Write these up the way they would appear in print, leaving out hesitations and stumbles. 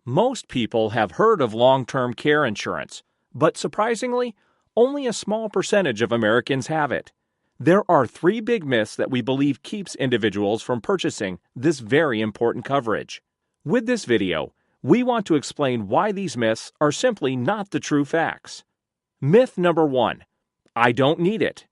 Most people have heard of long-term care insurance, but surprisingly, only a small percentage of Americans have it. There are three big myths that we believe keeps individuals from purchasing this very important coverage. With this video, we want to explain why these myths are simply not the true facts. Myth number 1. I don't need it.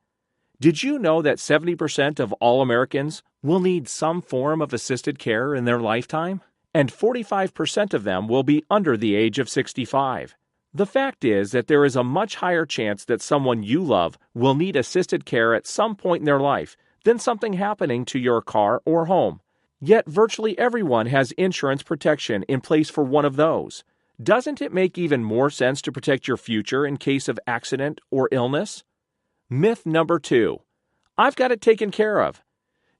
Did you know that 70% of all Americans will need some form of assisted care in their lifetime? And 45% of them will be under the age of 65. The fact is that there is a much higher chance that someone you love will need assisted care at some point in their life than something happening to your car or home. Yet virtually everyone has insurance protection in place for one of those. Doesn't it make even more sense to protect your future in case of accident or illness? Myth number 2. I've got it taken care of.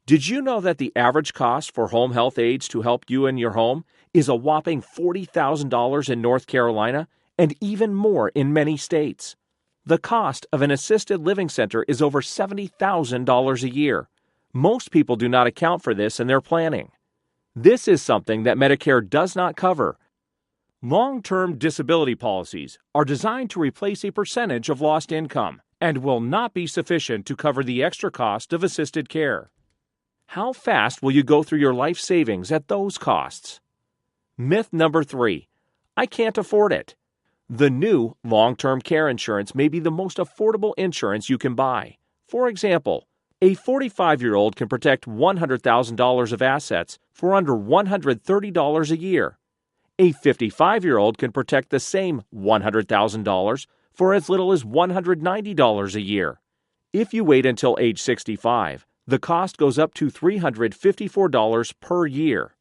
Did you know that the average cost for home health aides to help you in your home is a whopping $40,000 in North Carolina and even more in many states? The cost of an assisted living center is over $70,000 a year. Most people do not account for this in their planning. This is something that Medicare does not cover. Long-term disability policies are designed to replace a percentage of lost income and will not be sufficient to cover the extra cost of assisted care. How fast will you go through your life savings at those costs? Myth number 3. I can't afford it. The new long-term care insurance may be the most affordable insurance you can buy. For example, a 45-year-old can protect $100,000 of assets for under $130 a year. A 55-year-old can protect the same $100,000 for as little as $190 a year. If you wait until age 65, the cost goes up to $354 per year.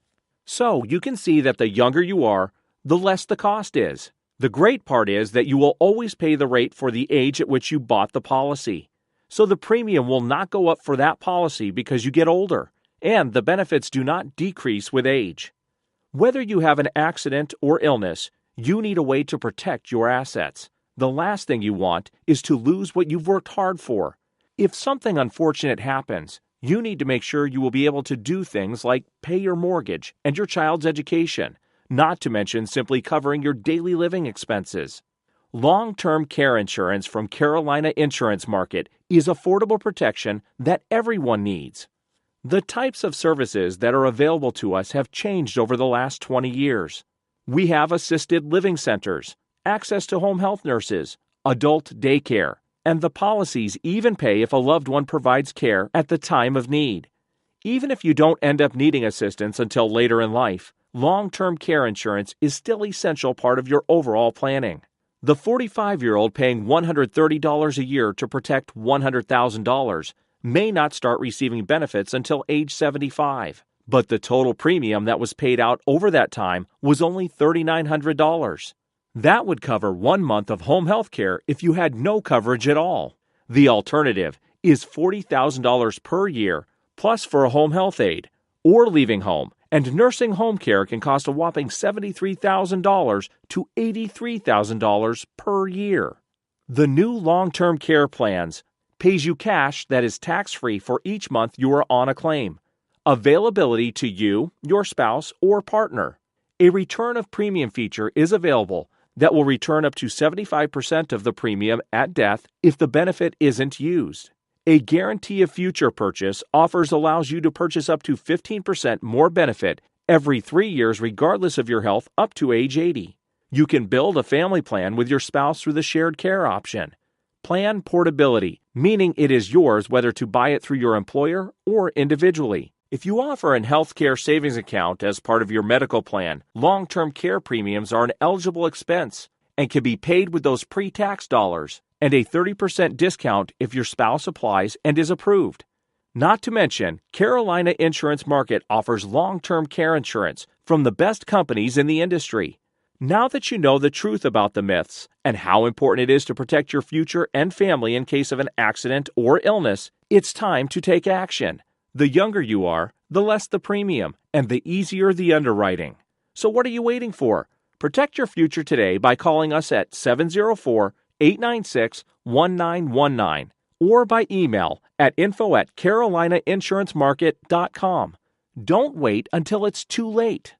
So you can see that the younger you are, the less the cost is. The great part is that you will always pay the rate for the age at which you bought the policy. So the premium will not go up for that policy because you get older, and the benefits do not decrease with age. Whether you have an accident or illness, you need a way to protect your assets. The last thing you want is to lose what you've worked hard for. If something unfortunate happens, you need to make sure you will be able to do things like pay your mortgage and your child's education, not to mention simply covering your daily living expenses. Long-term care insurance from Carolina Insurance Market is affordable protection that everyone needs. The types of services that are available to us have changed over the last 20 years. We have assisted living centers, access to home health nurses, adult daycare, and the policies even pay if a loved one provides care at the time of need. Even if you don't end up needing assistance until later in life, long-term care insurance is still an essential part of your overall planning. The 45-year-old paying $130 a year to protect $100,000 may not start receiving benefits until age 75, but the total premium that was paid out over that time was only $3,900. That would cover 1 month of home health care if you had no coverage at all. The alternative is $40,000 per year, plus for a home health aide, or leaving home, and nursing home care can cost a whopping $73,000 to $83,000 per year. The new long-term care plans pays you cash that is tax-free for each month you are on a claim. Availability to you, your spouse, or partner. A return of premium feature is available that will return up to 75% of the premium at death if the benefit isn't used. A guarantee of future purchase offers allows you to purchase up to 15% more benefit every 3 years regardless of your health up to age 80. You can build a family plan with your spouse through the shared care option. Plan portability, meaning it is yours whether to buy it through your employer or individually. If you offer an healthcare savings account as part of your medical plan, long-term care premiums are an eligible expense and can be paid with those pre-tax dollars, and a 30% discount if your spouse applies and is approved. Not to mention, Carolina Insurance Market offers long-term care insurance from the best companies in the industry. Now that you know the truth about the myths and how important it is to protect your future and family in case of an accident or illness, it's time to take action. The younger you are, the less the premium, and the easier the underwriting. So what are you waiting for? Protect your future today by calling us at 704-896-1919 or by email at info@carolinainsurancemarket.com. Don't wait until it's too late.